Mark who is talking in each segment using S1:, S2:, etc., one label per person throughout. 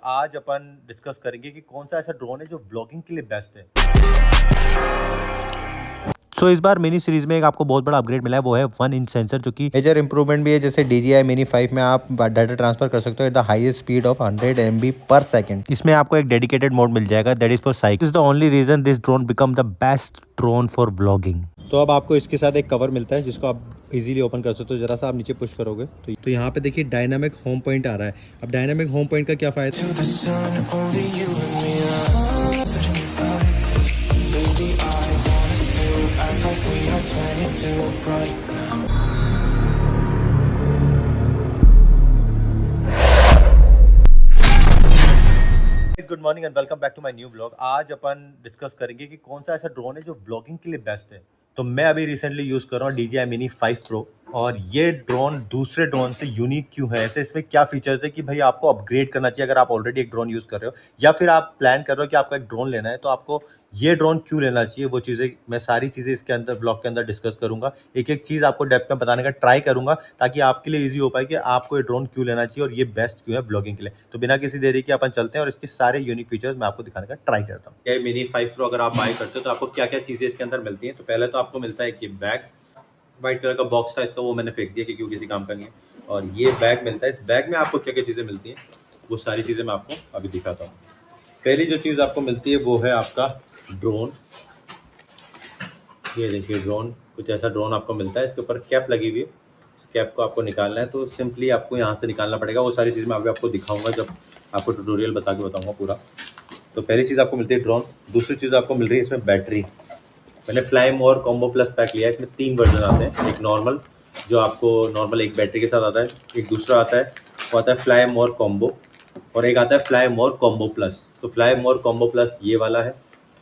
S1: आज अपन डिस्कस करेंगे कि कौन सा ऐसा ड्रोन है जो व्लॉगिंग के लिए बेस्ट है।
S2: इस बार मिनी सीरीज में एक आपको बहुत बड़ा अपग्रेड मिला है, वो है 1 इंच सेंसर, जो कि
S3: मेजर इंप्रूवमेंट भी है। जैसे DJI Mini 5 में आप डाटा ट्रांसफर कर सकते हो at the highest speed of 100 MB per second.
S2: इसमें आपको एक डेडिकेटेड मोड मिल जाएगा, that is for cycle. Is the only reason this drone become the best drone for vlogging.
S3: तो अब आपको इसके साथ एक कवर मिलता है जिसको आप इजीली ओपन कर सकते हो। जरा सा आप नीचे पुश करोगे तो यहाँ पे देखिए डायनामिक होम पॉइंट आ रहा है। अब डायनामिक होम पॉइंट का क्या फायदा
S1: good morning and welcome back to my new blog. आज अपन डिस्कस करेंगे कि कौन सा ऐसा ड्रोन है जो व्लॉगिंग के लिए बेस्ट है। तो मैं अभी रिसेंटली यूज़ कर रहा हूँ DJI Mini 5 Pro, और ये ड्रोन दूसरे ड्रोन से यूनिक क्यों है, ऐसे इसमें क्या फीचर्स है कि भाई आपको अपग्रेड करना चाहिए अगर आप ऑलरेडी एक ड्रोन यूज़ कर रहे हो, या फिर आप प्लान कर रहे हो कि आपको एक ड्रोन लेना है तो आपको ये ड्रोन क्यों लेना चाहिए। वो चीज़ें मैं सारी चीज़ें इसके अंदर ब्लॉग के अंदर डिस्कस करूंगा। एक एक चीज़ आपको डेप्थ में बताने का ट्राई करूंगा ताकि आपके लिए ईजी हो पाए कि आपको ये ड्रोन क्यों लेना चाहिए और ये बेस्ट क्यों है ब्लॉगिंग के लिए। तो बिना किसी देरी के अपन चलते हैं और इसके सारे यूनिक फीचर्स मैं आपको दिखाने का ट्राई करता हूँ। ये Mini 5 Pro अगर आप बाय करते हो तो आपको क्या क्या चीज़ें इसके अंदर मिलती हैं। तो पहले तो आपको मिलता है कि बैग, व्हाइट कलर का बॉक्स था इसका, वो मैंने फेंक दिया क्योंकि वो किसी काम का नहीं है। और ये बैग मिलता है। इस बैग में आपको क्या क्या चीज़ें मिलती हैं वो सारी चीज़ें मैं आपको अभी दिखाता हूँ। पहली जो चीज़ आपको मिलती है वो है आपका ड्रोन। ये देखिए ड्रोन, कुछ ऐसा ड्रोन आपको मिलता है। इसके ऊपर कैप लगी हुई है। इस कैप को आपको निकालना है तो सिंपली आपको यहाँ से निकालना पड़ेगा। वो सारी चीज़ मैं अभी आपको दिखाऊंगा जब आपको ट्यूटोरियल बता के बताऊँगा पूरा। तो पहली चीज़ आपको मिलती है ड्रोन। दूसरी चीज़ आपको मिल रही है इसमें बैटरी। मैंने फ्लाई मोर कॉम्बो प्लस पैक लिया है। इसमें 3 वर्जन आते हैं। एक नॉर्मल, जो आपको नॉर्मल एक बैटरी के साथ आता है। एक दूसरा आता है, वो आता है फ्लाई मोर कॉम्बो, और एक आता है फ्लाई मोर कॉम्बो प्लस। तो फ्लाई मोर कॉम्बो प्लस ये वाला है।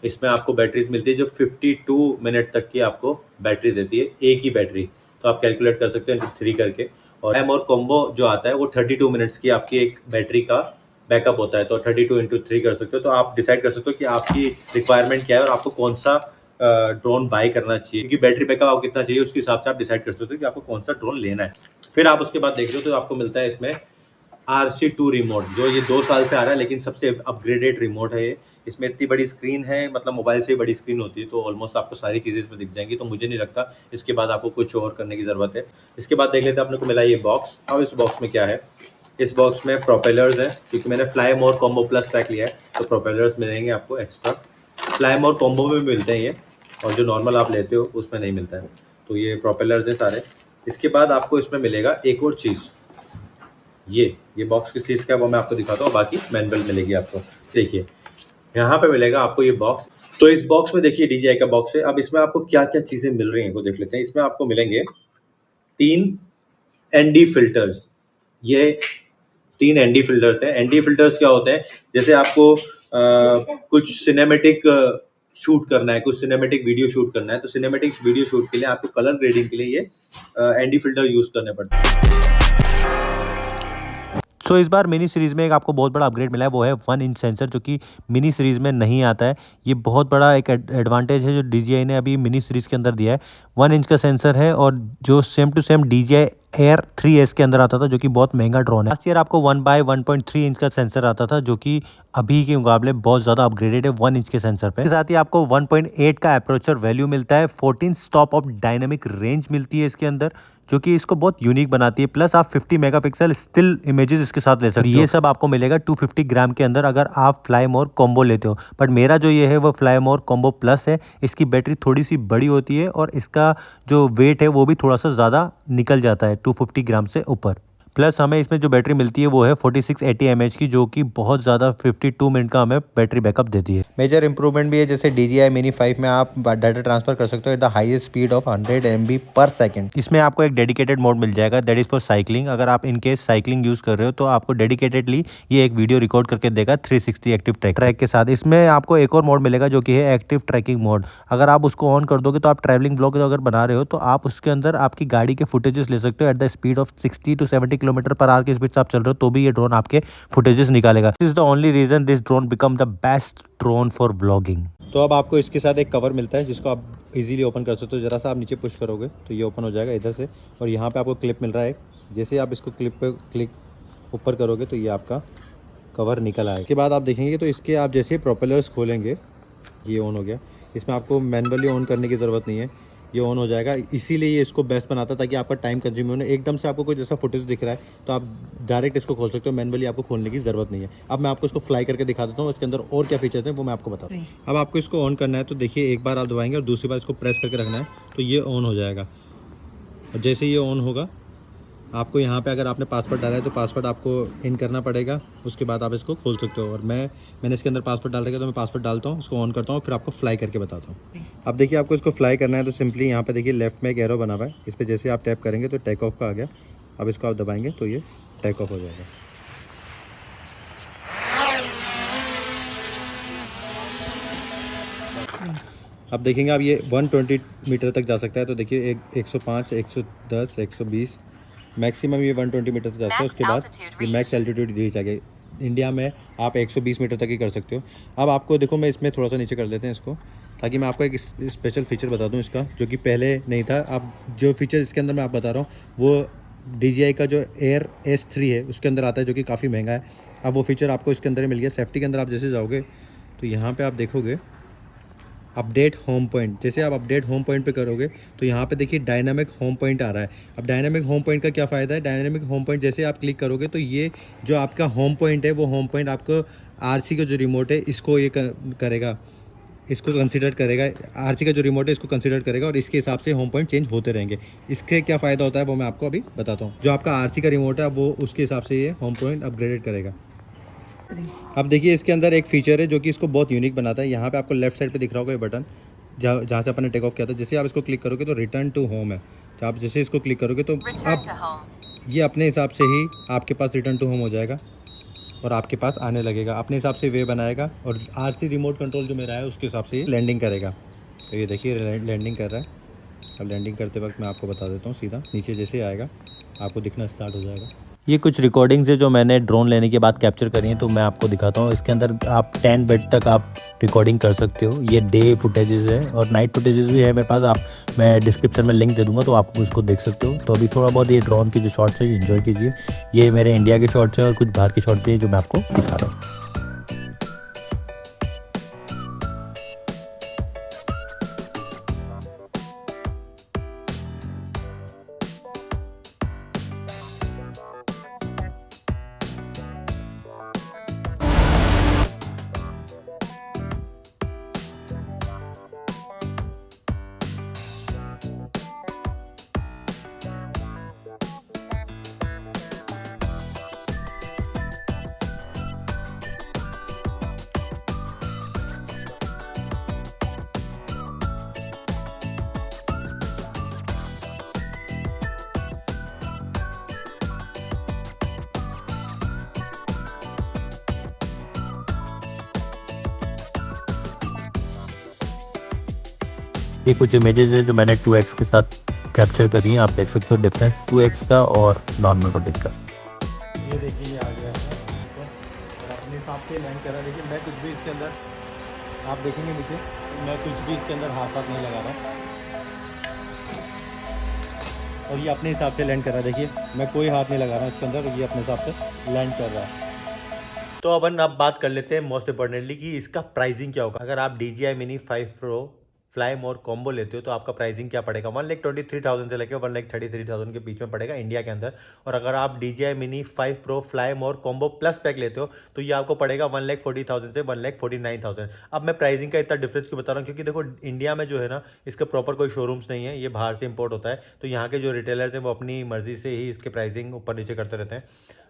S1: इसमें आपको बैटरीज मिलती है जो 52 मिनट तक की आपको बैटरी देती है, एक ही बैटरी। तो आप कैलकुलेट कर सकते हैं 3 करके। और फ्लाई मोर कॉम्बो जो आता है वो 32 मिनट्स की आपकी एक बैटरी का बैकअप होता है। तो 32 × 3 कर सकते हो। तो आप डिसाइड कर सकते हो कि आपकी रिक्वायरमेंट क्या है और आपको कौन सा ड्रोन बाय करना चाहिए, क्योंकि बैटरी बैकअप आपको कितना चाहिए उसके हिसाब से आप डिसाइड कर सकते हो कि आपको कौन सा ड्रोन लेना है। फिर आप उसके बाद देख रहे हो तो आपको मिलता है इसमें RC2 रिमोट, जो ये 2 साल से आ रहा है लेकिन सबसे अपग्रेडेड रिमोट है ये। इसमें इतनी बड़ी स्क्रीन है, मतलब मोबाइल से ही बड़ी स्क्रीन होती है, तो ऑलमोस्ट आपको सारी चीज़ें इसमें दिख जाएंगी। तो मुझे नहीं लगता इसके बाद आपको कुछ और करने की ज़रूरत है। इसके बाद देख लेते हैं अपने को मिला ये बॉक्स। अब इस बॉक्स में क्या है, इस बॉक्स में प्रोपेलर्स है, क्योंकि मैंने फ्लाई मोर कॉम्बो प्लस पैक लिया है तो प्रोपेलर्स मिलेंगे आपको एक्स्ट्रा। फ्लाई मोर कॉम्बो में मिलते हैं ये, और जो नॉर्मल आप लेते हो उसमें नहीं मिलता है। तो ये प्रोपेलर्स है सारे। इसके बाद आपको इसमें मिलेगा एक और चीज़, ये बॉक्स किस चीज़ का है वो मैं आपको दिखाता हूँ। बाकी मैनुअल मिलेगी आपको। देखिए यहाँ पे मिलेगा आपको ये बॉक्स। तो इस बॉक्स में देखिए DJI का बॉक्स है। अब इसमें आपको क्या क्या चीज़ें मिल रही हैं वो देख लेते हैं। इसमें आपको मिलेंगे 3 ND फिल्टर्स। ये 3 ND फिल्टर्स हैं। ND फिल्टर्स क्या होते हैं, जैसे आपको कुछ सिनेमेटिक शूट करना है, कुछ सिनेमेटिक वीडियो शूट करना है, तो सिनेमेटिक वीडियो शूट के लिए आपको कलर ग्रेडिंग के लिए ये ND फिल्टर यूज़ करने पड़ते हैं।
S2: इस बार मिनी सीरीज में एक आपको बहुत बड़ा अपग्रेड मिला है, वो है 1 इंच सेंसर, जो कि मिनी सीरीज में नहीं आता है। ये बहुत बड़ा एक एडवांटेज है जो DJI ने अभी मिनी सीरीज के अंदर दिया है। 1 इंच का सेंसर है, और जो same to same DJI Air 3S के अंदर आता था, जो कि बहुत महंगा ड्रोन है। लास्ट ईयर आपको 1/1.3 इंच का सेंसर आता था, जो कि अभी के मुकाबले बहुत ज़्यादा अपग्रेडेड है 1 इंच के सेंसर पे। साथ ही आपको 1.8 का अप्रोचर वैल्यू मिलता है। 14 स्टॉप ऑफ डायनेमिक रेंज मिलती है इसके अंदर, जो कि इसको बहुत यूनिक बनाती है। प्लस आप 50 मेगापिक्सल स्टिल इमेजेस इसके साथ ले सकते हो। ये सब आपको मिलेगा 250 ग्राम के अंदर अगर आप फ्लाई मोर कॉम्बो लेते हो। बट मेरा जो ये है वो फ्लाई मोर कॉम्बो प्लस है। इसकी बैटरी थोड़ी सी बड़ी होती है और इसका जो वेट है वो भी थोड़ा सा ज़्यादा निकल जाता है 250 ग्राम से ऊपर। प्लस हमें इसमें जो बैटरी मिलती है वो है 4680 mAh की, जो कि बहुत ज़्यादा 52 मिनट का हमें बैटरी बैकअप देती है।
S3: मेजर इंप्रूवमेंट भी है। जैसे DJI Mini 5 में आप डाटा ट्रांसफर कर सकते हो at the highest speed of 100 MB per second.
S2: इसमें आपको एक डेडिकेटेड मोड मिल जाएगा, दैट इज़ फॉर साइकिलिंग। अगर आप इनकेस साइकिलिंग यूज़ कर रहे हो तो आपको डेडिकेटेडली ये एक वीडियो रिकॉर्ड करके देगा 360 एक्टिव ट्रैक के साथ। इसमें आपको एक और मोड मिलेगा जो कि है एक्टिव ट्रैकिंग मोड। अगर आप उसको ऑन कर दोगे तो आप ट्रैवलिंग ब्लॉग अगर बना रहे हो तो आप उसके अंदर आपकी गाड़ी के फुटेजेस ले सकते हो at the speed of 60 to 70 kilometre per hour की स्पीड से आप चल रहे हो तो भी ये ड्रोन आपके फुटेजेस निकालेगा। This is the only reason this drone become the best drone for vlogging.
S3: तो अब आपको इसके साथ एक कवर मिलता है जिसको आप इजीली ओपन कर सकते हो। जरा सा आप नीचे पुश करोगे तो ये ओपन हो जाएगा इधर से, और यहाँ पे आपको क्लिप मिल रहा है। जैसे आप इसको क्लिप पे क्लिक ऊपर करोगे तो ये आपका कवर निकल आएगा। इसके बाद आप देखेंगे तो इसके आप जैसे प्रोपेलर्स खोलेंगे, ये ऑन हो गया। इसमें आपको मैनुअली ऑन करने की ज़रूरत नहीं है, ये ऑन हो जाएगा। इसीलिए ये इसको बेस्ट बनाता है ताकि आपका टाइम कंज्यूम होने, एकदम से आपको कोई जैसा फुटेज दिख रहा है तो आप डायरेक्ट इसको खोल सकते हो, मैनुअली आपको खोलने की ज़रूरत नहीं है। अब मैं आपको इसको फ्लाई करके दिखा देता हूँ, इसके अंदर और क्या फीचर्स हैं वो मैं आपको बताता हूँ। अब आपको इसको ऑन करना है तो देखिए, एक बार आप दबाएंगे और दूसरी बार इसको प्रेस करके रखना है तो ये ऑन हो जाएगा। और जैसे ये ऑन होगा, आपको यहाँ पे अगर आपने पासवर्ड डाला है तो पासवर्ड आपको इन करना पड़ेगा, उसके बाद आप इसको खोल सकते हो। और मैंने इसके अंदर पासवर्ड डाल रखा है तो मैं पासवर्ड डालता हूँ, इसको ऑन करता हूँ, फिर आपको फ्लाई करके बताता हूँ। अब देखिए, आपको इसको फ्लाई करना है तो सिंपली यहाँ पे देखिए लेफ्ट में एक एरो बना हुआ है, इस पर जैसे आप टैप करेंगे तो टेक ऑफ का आ गया। अब इसको आप दबाएंगे तो ये टेक ऑफ हो जाएगा। अब देखेंगे आप ये 120 मीटर तक जा सकता है। तो देखिए 105, 110, 120, मैक्सिमम ये 120 मीटर तक जाता है। उसके बाद ये मैक्स एल्टीट्यूड रीच आ गया। इंडिया में आप 120 मीटर तक ही कर सकते हो। अब आपको देखो, मैं इसमें थोड़ा सा नीचे कर लेते हैं इसको, ताकि मैं आपको एक स्पेशल फीचर बता दूं इसका, जो कि पहले नहीं था। अब जो फीचर इसके अंदर मैं आप बता रहा हूँ वो DJI का जो एयर S3 है उसके अंदर आता है, जो कि काफ़ी महंगा है। अब वो फीचर आपको इसके अंदर मिल गया। सेफ्टी के अंदर आप जैसे जाओगे तो यहाँ पर आप देखोगे अपडेट होम पॉइंट। जैसे आप अपडेट होम पॉइंट पे करोगे तो यहाँ पे देखिए डायनामिक होम पॉइंट आ रहा है। अब डायनामिक होम पॉइंट का क्या फ़ायदा है? डायनामिक होम पॉइंट जैसे आप क्लिक करोगे तो ये जो आपका होम पॉइंट है वो होम पॉइंट आपको RC का जो रिमोट है इसको ये करेगा, इसको कंसिडर करेगा। RC का जो रिमोट है इसको कंसिडर करेगा और इसके हिसाब से होम पॉइंट चेंज होते रहेंगे। इसके क्या फ़ायदा होता है वो मैं आपको अभी बताता हूँ। जो आपका RC का रिमोट है वो उसके हिसाब से ये होम पॉइंट अपग्रेडेड करेगा। अब देखिए, इसके अंदर एक फीचर है जो कि इसको बहुत यूनिक बनाता है। यहाँ पे आपको लेफ्ट साइड पे दिख रहा होगा ये बटन, जहाँ से अपन ने टेक ऑफ किया था। जैसे आप इसको क्लिक करोगे तो रिटर्न टू होम है। तो आप जैसे इसको क्लिक करोगे तो अब ये अपने हिसाब से ही आपके पास रिटर्न टू होम हो जाएगा और आपके पास आने लगेगा। अपने हिसाब से वे बनाएगा और RC रिमोट कंट्रोल जो मेरा है उसके हिसाब से ये लैंडिंग करेगा। तो ये देखिए लैंडिंग कर रहा है। अब लैंडिंग करते वक्त मैं आपको बता देता हूँ, सीधा नीचे जैसे आएगा आपको दिखना स्टार्ट हो जाएगा।
S2: ये कुछ रिकॉर्डिंग्स है जो मैंने ड्रोन लेने के बाद कैप्चर करी हैं, तो मैं आपको दिखाता हूँ। इसके अंदर आप 10 बिट तक आप रिकॉर्डिंग कर सकते हो। ये डे फुटेजेस है और नाइट फुटेजेस भी है मेरे पास। मैं डिस्क्रिप्शन में लिंक दे दूंगा तो आप उसको देख सकते हो। तो अभी थोड़ा बहुत ये ड्रोन की जो शॉट्स है ये एंजॉय कीजिए। ये मेरे इंडिया के शॉट्स हैं और कुछ बाहर के शॉट्स भी हैं जो मैं आपको दिखा रहा हूँ। ये कुछ इमेजेस है जो मैंने 2x के साथ कैप्चर करी है। आप देख सकते हो डिफरेंस 2x का और नॉर्मल फुटेज का।
S3: ये देखिए ये आ गया है और अपने हिसाब से लैंड कर रहा है। देखिए मैं कुछ भी इसके अंदर, आप देखेंगे नीचे, मैं कुछ भी इसके अंदर हाथ नहीं लगा रहा और ये अपने हिसाब से लैंड कर रहा है। देखिए मैं कोई हाथ नहीं लगा रहा इसके अंदर और ये अपने हिसाब से लैंड कर रहा है।
S2: तो अपन अब बात कर लेते हैं मोस्ट इंपॉर्टेंटली कि इसका प्राइसिंग क्या होगा। अगर आप DJI Mini 5 Pro फ्लाई मोर कॉम्बो लेते हो तो आपका प्राइसिंग क्या पड़ेगा? 1,23,000 से लेकर 1,33,000 के बीच में पड़ेगा इंडिया के अंदर। और अगर आप DJI Mini 5 Pro फ्लाई मोर कॉम्बो प्लस पैक लेते हो तो ये आपको पड़ेगा 1,40,000 से 1,49,000। अब मैं प्राइसिंग का इतना डिफरेंस क्यों बता रहा हूँ? क्योंकि देखो इंडिया में जो है ना, इसके प्रॉपर कोई शोरूम्स नहीं है, ये बाहर से इंपोर्ट होता है। तो यहाँ के जो रिटेलर्स हैं वो अपनी मर्जी से ही इसके प्राइसिंग ऊपर नीचे करते रहते हैं।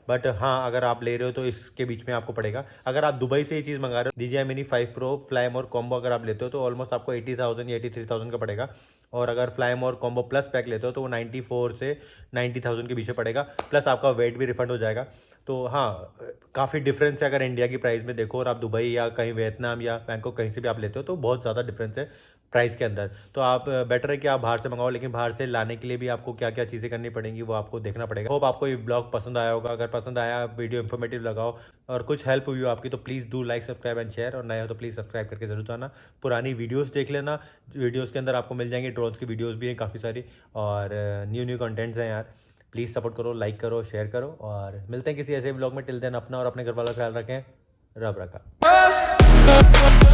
S2: बट हाँ, अगर आप ले रहे हो तो इसके बीच में आपको पड़ेगा। अगर आप दुबई से ये चीज़ मंगा रहे हो, DJI Mini 5 Pro फ्लाई मोर कॉम्बो अगर आप लेते हो तो ऑलमोस्ट आपको 80,000 या 83,000 का पड़ेगा। और अगर फ्लाई मोर कॉम्बो प्लस पैक लेते हो तो वो 94 से 90,000 के बीच में पड़ेगा, प्लस आपका वेट भी रिफंड हो जाएगा। तो हाँ, काफ़ी डिफरेंस है अगर इंडिया की प्राइस में देखो और आप दुबई या कहीं वियतनाम या बैंकॉक कहीं से भी आप लेते हो तो बहुत ज़्यादा डिफरेंस है प्राइस के अंदर। तो आप बेटर है कि आप बाहर से मंगाओ, लेकिन बाहर से लाने के लिए भी आपको क्या क्या चीज़ें करनी पड़ेंगी वो आपको देखना पड़ेगा। होप आपको ये ब्लॉग पसंद आया होगा। अगर पसंद आया, वीडियो इन्फॉर्मेटिव लगाओ और कुछ हेल्प हुई हो आपकी तो please do like, subscribe and share. और नए हो तो प्लीज़ सब्सक्राइब करके जरूर जाना। पुरानी वीडियोज़ देख लेना, वीडियोज़ के अंदर आपको मिल जाएंगे ड्रोन्स की वीडियोज़ भी हैं काफ़ी सारी और न्यू कंटेंट्स हैं यार। प्लीज़ सपोर्ट करो, लाइक करो, शेयर करो और मिलते हैं किसी ऐसे ब्लॉग में। टिल देन अपना और अपने घर वालों का ख्याल रखें। रब रखा।